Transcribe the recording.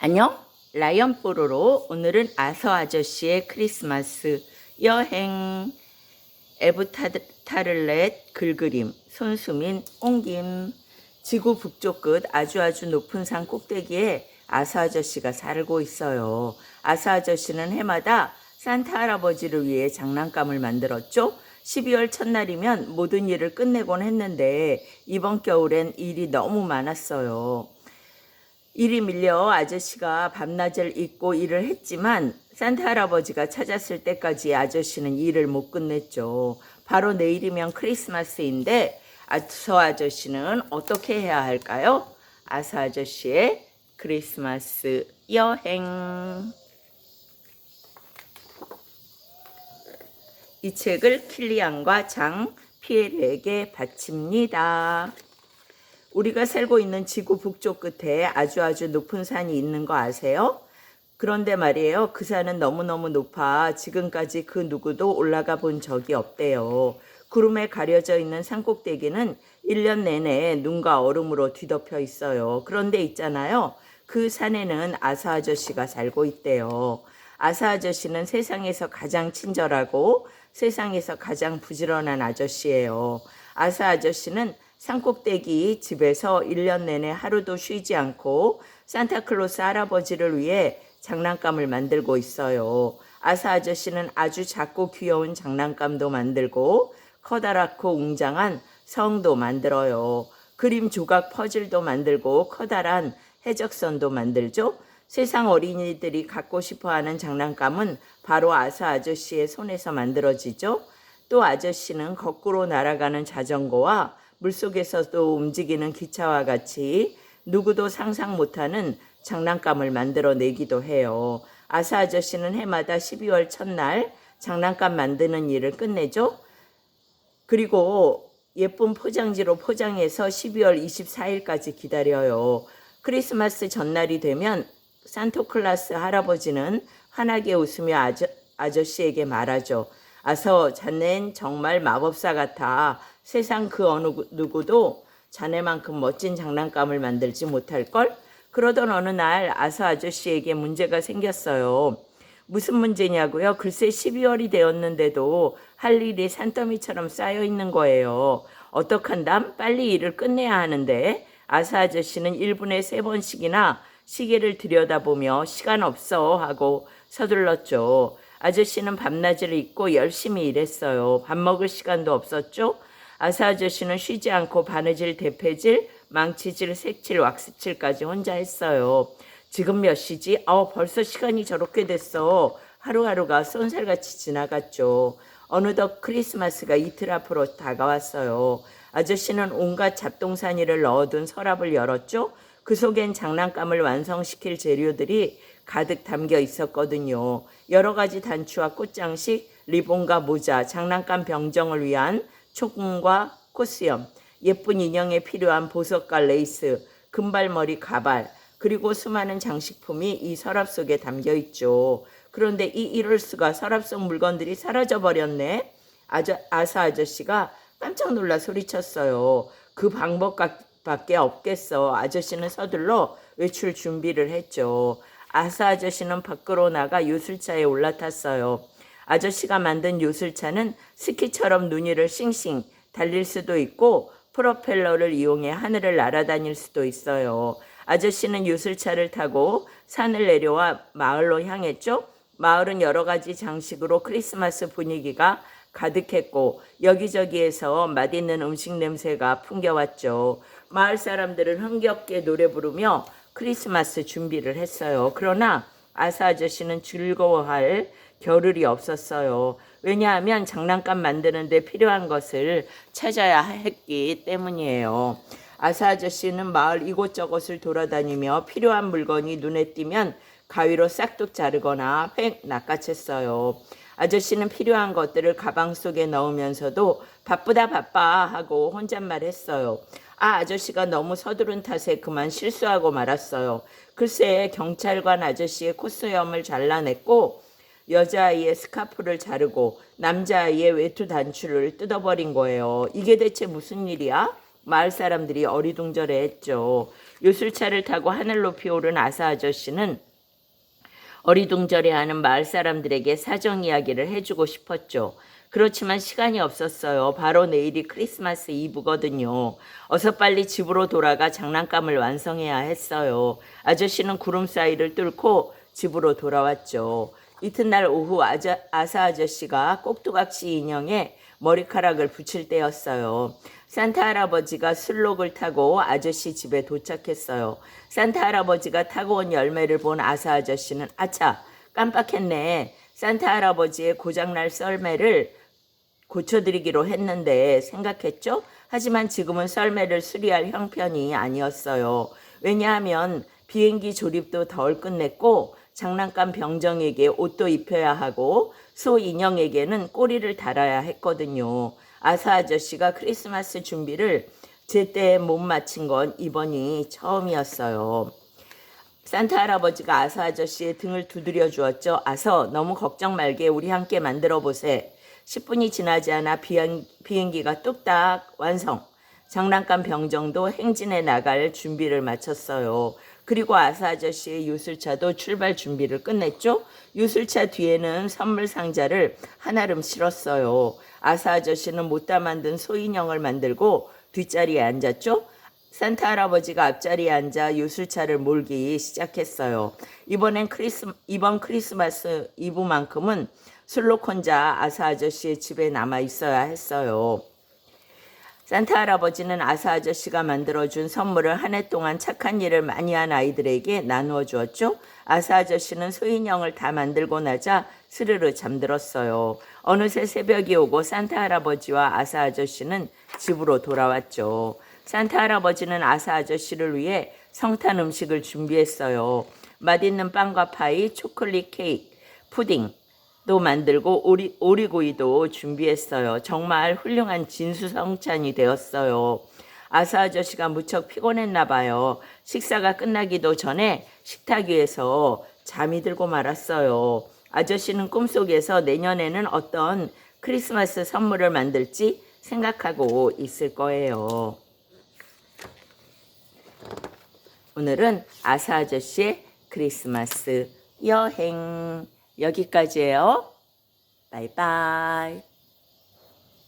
안녕, 라이언 뽀로로. 오늘은 아서 아저씨의 크리스마스 여행. 에브타르렛 글그림, 손수민 옹김. 지구 북쪽 끝 아주 높은 산 꼭대기에 아서 아저씨가 살고 있어요. 아서 아저씨는 해마다 산타 할아버지를 위해 장난감을 만들었죠. 12월 첫날이면 모든 일을 끝내곤 했는데 이번 겨울엔 일이 너무 많았어요. 일이 밀려 아저씨가 밤낮을 잊고 일을 했지만 산타 할아버지가 찾았을 때까지 아저씨는 일을 못 끝냈죠. 바로 내일이면 크리스마스인데 아서 아저씨는 어떻게 해야 할까요? 아서 아저씨의 크리스마스 여행. 이 책을 킬리안과 장 피에르에게 바칩니다. 우리가 살고 있는 지구 북쪽 끝에 아주 높은 산이 있는 거 아세요? 그런데 말이에요. 그 산은 너무너무 높아 지금까지 그 누구도 올라가 본 적이 없대요. 구름에 가려져 있는 산꼭대기는 1년 내내 눈과 얼음으로 뒤덮여 있어요. 그런데 있잖아요. 그 산에는 아사 아저씨가 살고 있대요. 아사 아저씨는 세상에서 가장 친절하고 세상에서 가장 부지런한 아저씨예요. 아사 아저씨는 산꼭대기 집에서 1년 내내 하루도 쉬지 않고 산타클로스 할아버지를 위해 장난감을 만들고 있어요. 아사 아저씨는 아주 작고 귀여운 장난감도 만들고 커다랗고 웅장한 성도 만들어요. 그림 조각 퍼즐도 만들고 커다란 해적선도 만들죠. 세상 어린이들이 갖고 싶어하는 장난감은 바로 아사 아저씨의 손에서 만들어지죠. 또 아저씨는 거꾸로 날아가는 자전거와 물속에서도 움직이는 기차와 같이 누구도 상상 못하는 장난감을 만들어내기도 해요. 아사 아저씨는 해마다 12월 첫날 장난감 만드는 일을 끝내죠. 그리고 예쁜 포장지로 포장해서 12월 24일까지 기다려요. 크리스마스 전날이 되면 산타클로스 할아버지는 환하게 웃으며 아저씨에게 말하죠. 아서 자넨 정말 마법사 같아. 세상 그 어느 누구도 자네만큼 멋진 장난감을 만들지 못할걸? 그러던 어느 날 아서 아저씨에게 문제가 생겼어요. 무슨 문제냐고요? 글쎄 12월이 되었는데도 할 일이 산더미처럼 쌓여 있는 거예요. 어떡한담? 빨리 일을 끝내야 하는데. 아서 아저씨는 1분에 3번씩이나 시계를 들여다보며 시간 없어 하고 서둘렀죠. 아저씨는 밤낮을 잊고 열심히 일했어요. 밥 먹을 시간도 없었죠. 아사 아저씨는 쉬지 않고 바느질, 대패질, 망치질, 색칠, 왁스칠까지 혼자 했어요. 지금 몇 시지? 벌써 시간이 저렇게 됐어. 하루하루가 쏜살같이 지나갔죠. 어느덧 크리스마스가 이틀 앞으로 다가왔어요. 아저씨는 온갖 잡동사니를 넣어둔 서랍을 열었죠. 그 속엔 장난감을 완성시킬 재료들이 가득 담겨 있었거든요. 여러 가지 단추와 꽃장식, 리본과 모자, 장난감 병정을 위한 초금과 코스염, 예쁜 인형에 필요한 보석과 레이스, 금발머리 가발, 그리고 수많은 장식품이 이 서랍 속에 담겨 있죠. 그런데 이럴 수가, 서랍 속 물건들이 사라져버렸네. 아사 아저씨가 깜짝 놀라 소리쳤어요. 그 방법밖에 없겠어. 아저씨는 서둘러 외출 준비를 했죠. 아사 아저씨는 밖으로 나가 요술차에 올라탔어요. 아저씨가 만든 요술차는 스키처럼 눈이를 싱싱 달릴 수도 있고 프로펠러를 이용해 하늘을 날아다닐 수도 있어요. 아저씨는 요술차를 타고 산을 내려와 마을로 향했죠. 마을은 여러 가지 장식으로 크리스마스 분위기가 가득했고 여기저기에서 맛있는 음식 냄새가 풍겨왔죠. 마을 사람들은 흥겹게 노래 부르며 크리스마스 준비를 했어요. 그러나 아사 아저씨는 즐거워할 겨를이 없었어요. 왜냐하면 장난감 만드는 데 필요한 것을 찾아야 했기 때문이에요. 아사 아저씨는 마을 이곳저곳을 돌아다니며 필요한 물건이 눈에 띄면 가위로 싹둑 자르거나 획 낚아챘어요. 아저씨는 필요한 것들을 가방 속에 넣으면서도 바쁘다 바빠 하고 혼잣말했어요. 아저씨가 너무 서두른 탓에 그만 실수하고 말았어요. 글쎄 경찰관 아저씨의 콧수염을 잘라냈고 여자아이의 스카프를 자르고 남자아이의 외투 단추를 뜯어버린 거예요. 이게 대체 무슨 일이야? 마을 사람들이 어리둥절해했죠. 요술차를 타고 하늘 높이 오른 아사 아저씨는 어리둥절해하는 마을 사람들에게 사정 이야기를 해주고 싶었죠. 그렇지만 시간이 없었어요. 바로 내일이 크리스마스 이브거든요. 어서 빨리 집으로 돌아가 장난감을 완성해야 했어요. 아저씨는 구름 사이를 뚫고 집으로 돌아왔죠. 이튿날 오후 아사 아저씨가 꼭두각시 인형에 머리카락을 붙일 때였어요. 산타 할아버지가 술록을 타고 아저씨 집에 도착했어요. 산타 할아버지가 타고 온 열매를 본 아사 아저씨는 아차 깜빡했네. 산타 할아버지의 고장날 썰매를 고쳐드리기로 했는데 생각했죠? 하지만 지금은 썰매를 수리할 형편이 아니었어요. 왜냐하면 비행기 조립도 덜 끝냈고 장난감 병정에게 옷도 입혀야 하고 소 인형에게는 꼬리를 달아야 했거든요. 아사 아저씨가 크리스마스 준비를 제때 못 마친 건 이번이 처음이었어요. 산타 할아버지가 아사 아저씨의 등을 두드려 주었죠. 아서 너무 걱정 말게 우리 함께 만들어 보세. 10분이 지나지 않아 비행기가 뚝딱 완성. 장난감 병정도 행진해 나갈 준비를 마쳤어요. 그리고 아사 아저씨의 요술차도 출발 준비를 끝냈죠. 요술차 뒤에는 선물 상자를 한아름 실었어요. 아사 아저씨는 못다 만든 소인형을 만들고 뒷자리에 앉았죠. 산타 할아버지가 앞자리에 앉아 요술차를 몰기 시작했어요. 이번 크리스마스 이브만큼은 술록 혼자 아사 아저씨의 집에 남아 있어야 했어요. 산타 할아버지는 아사 아저씨가 만들어준 선물을 한 해 동안 착한 일을 많이 한 아이들에게 나누어 주었죠. 아사 아저씨는 소인형을 다 만들고 나자 스르르 잠들었어요. 어느새 새벽이 오고 산타 할아버지와 아사 아저씨는 집으로 돌아왔죠. 산타 할아버지는 아사 아저씨를 위해 성탄 음식을 준비했어요. 맛있는 빵과 파이, 초콜릿 케이크, 푸딩도 만들고 오리구이도 준비했어요. 정말 훌륭한 진수성찬이 되었어요. 아사 아저씨가 무척 피곤했나 봐요. 식사가 끝나기도 전에 식탁 위에서 잠이 들고 말았어요. 아저씨는 꿈속에서 내년에는 어떤 크리스마스 선물을 만들지 생각하고 있을 거예요. 오늘은 아사 아저씨의 크리스마스 여행 여기까지예요. 바이바이.